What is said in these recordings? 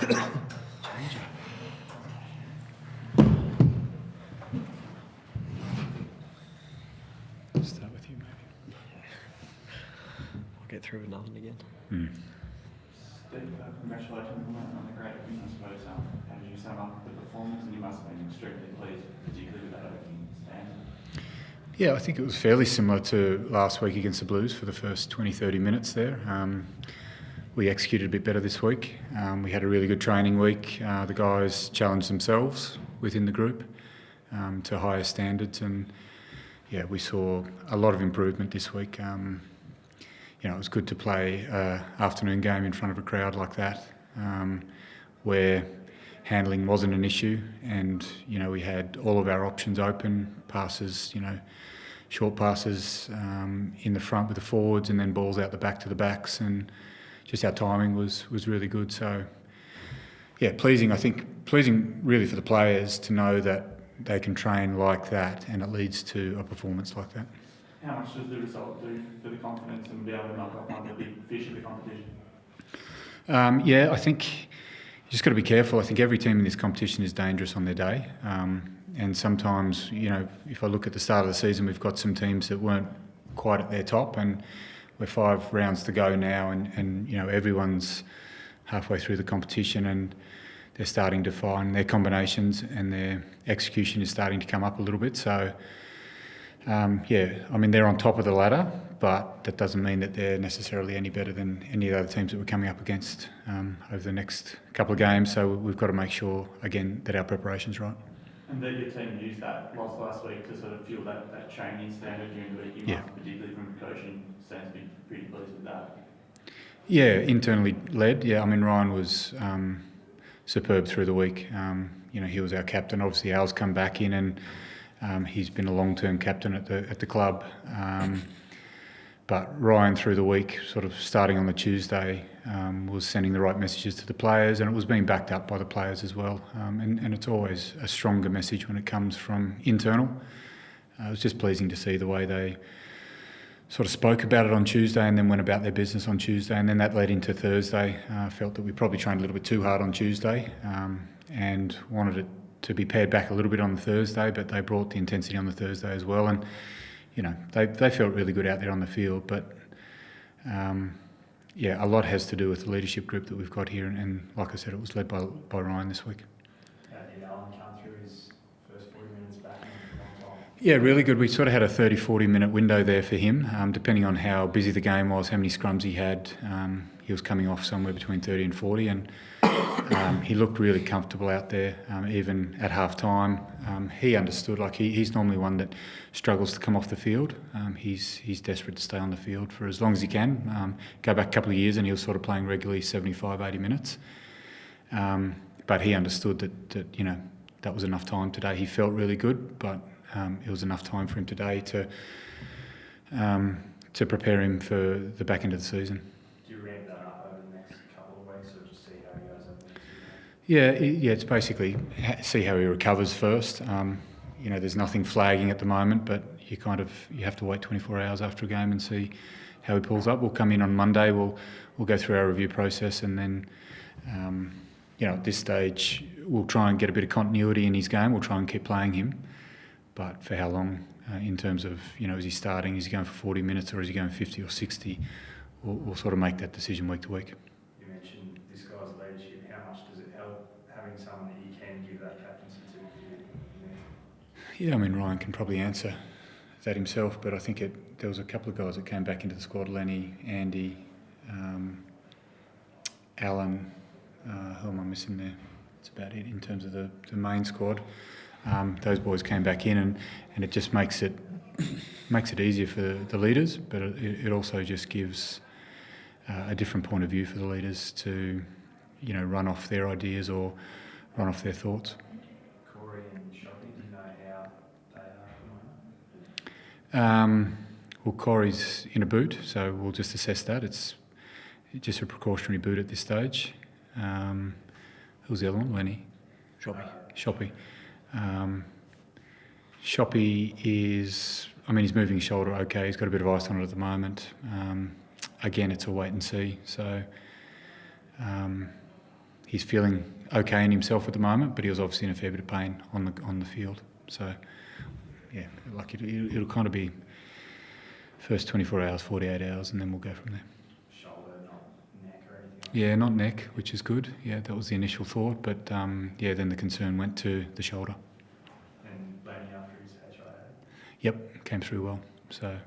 Change it. Start with you, maybe. I'll get through with nothing again. Steve, congratulations on the great win, I suppose. How did you sum up the performance? And you must have been extremely pleased, particularly with that opening stand. Yeah, I think it was fairly similar to last week against the Blues for the first 20-30 minutes there. We executed a bit better this week. We had a really good training week. The guys challenged themselves within the group to higher standards, and yeah, we saw a lot of improvement this week. It was good to play an afternoon game in front of a crowd like that, where handling wasn't an issue, and we had all of our options open, passes, short passes in the front with the forwards, and then balls out the back to the backs, and just our timing was really good. So yeah, pleasing. I think pleasing really for the players to know that they can train like that, and it leads to a performance like that. How much does the result do for the confidence and be able to knock off one of the big fish of the competition? Yeah, I think you just got to be careful. I think every team in this competition is dangerous on their day. And sometimes, if I look at the start of the season, we've got some teams that weren't quite at their top, and we're 5 rounds to go now, and everyone's halfway through the competition, and they're starting to find their combinations, and their execution is starting to come up a little bit. So, they're on top of the ladder, but that doesn't mean that they're necessarily any better than any of the other teams that we're coming up against over the next couple of games. So we've got to make sure, again, that our preparation's right. And that your team used that loss last week to sort of fuel that training standard during the week. You must, particularly from a coaching sense, be pretty pleased with that. Yeah, internally led. Yeah, Ryan was superb through the week. He was our captain. Obviously, Al's come back in, and he's been a long-term captain at the club. But Ryan, through the week, sort of starting on the Tuesday, was sending the right messages to the players, and it was being backed up by the players as well. And it's always a stronger message when it comes from internal. It was just pleasing to see the way they sort of spoke about it on Tuesday and then went about their business on Tuesday, and then that led into Thursday. I felt that we probably trained a little bit too hard on Tuesday and wanted it to be pared back a little bit on the Thursday, but they brought the intensity on the Thursday as well. And they felt really good out there on the field, but a lot has to do with the leadership group that we've got here, and like I said, it was led by Ryan this week. Did Alan come through his first 40 minutes back on time? Yeah, really good. We sort of had a 30-40 minute window there for him, depending on how busy the game was, how many scrums he had. He was coming off somewhere between 30 and 40, and he looked really comfortable out there, even at half-time. He understood, he's normally one that struggles to come off the field. He's desperate to stay on the field for as long as he can. Go back a couple of years and he was sort of playing regularly 75, 80 minutes. But he understood that was enough time today. He felt really good, but it was enough time for him today to prepare him for the back end of the season. Do you ramp that up over the next couple of weeks, or just see how he goes over the next few weeks? Yeah, it's basically see how he recovers first. There's nothing flagging at the moment, but you have to wait 24 hours after a game and see how he pulls up. We'll come in on Monday. We'll go through our review process, and then at this stage we'll try and get a bit of continuity in his game. We'll try and keep playing him, but for how long? In terms of is he starting? Is he going for 40 minutes, or is he going 50 or 60? We'll sort of make that decision week to week. You mentioned this guy's leadership. How much does it help having someone that you can give that captaincy to? Yeah, Ryan can probably answer that himself, but I think there was a couple of guys that came back into the squad: Lenny, Andy, Alan. Who am I missing there? That's about it in terms of the main squad. Those boys came back in, and it just makes it easier for the leaders, but it also just gives a different point of view for the leaders to run off their ideas or run off their thoughts. Corey and Shoppy, do you know how they are at the moment? Well, Corey's in a boot, so we'll just assess that. It's just a precautionary boot at this stage. Who's the other one? Lenny? Shoppy. Shoppy is, he's moving his shoulder okay. He's got a bit of ice on it at the moment. Again, it's a wait and see. So, he's feeling okay in himself at the moment, but he was obviously in a fair bit of pain on the field. So, yeah, like it'll kind of be first 24 hours, 48 hours, and then we'll go from there. Shoulder, not neck or anything? Yeah, not neck, which is good. Yeah, that was the initial thought, but then the concern went to the shoulder. And learning after his HIA? Yep, came through well. So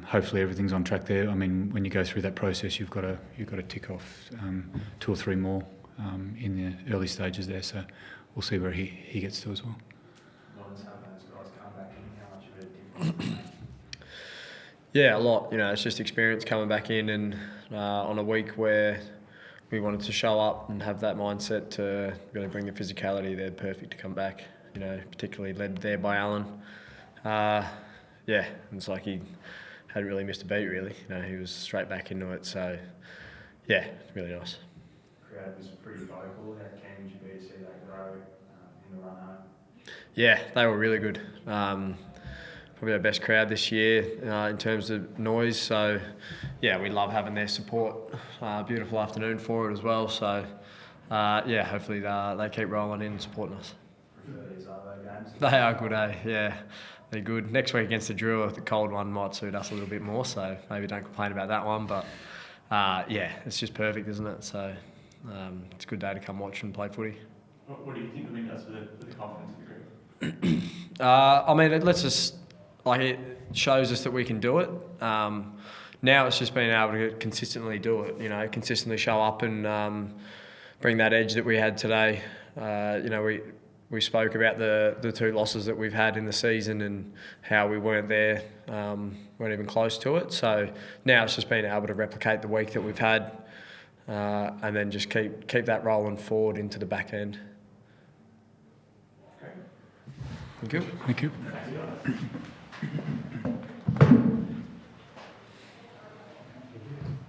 hopefully everything's on track there. I mean, when you go through that process, you've got to tick off 2 or 3 more in the early stages there. So we'll see where he gets to as well. What has happened those guys come back in? How much of a difference? Yeah, a lot. It's just experience coming back in, and on a week where we wanted to show up and have that mindset to really bring the physicality, they're perfect to come back. Particularly led there by Alan. It's like he hadn't really missed a beat. Really, he was straight back into it. So, yeah, really nice. Crowd was pretty vocal. How keen would you be to see that grow in the run home? Yeah, they were really good. Probably our best crowd this year in terms of noise. So, yeah, we love having their support. Beautiful afternoon for it as well. So, hopefully they keep rolling in and supporting us. Prefer these other games? They are good, eh? Yeah, they're good. Next week against the Drill, the cold one might suit us a little bit more. So maybe don't complain about that one. But, it's just perfect, isn't it? So it's a good day to come watch and play footy. What do you think the win does for the confidence of the group? It lets us... it shows us that we can do it. Now it's just being able to consistently do it, consistently show up and bring that edge that we had today. We spoke about the 2 losses that we've had in the season and how we weren't there, weren't even close to it. So now it's just being able to replicate the week that we've had and then just keep that rolling forward into the back end. Okay. Thank you. Thank you.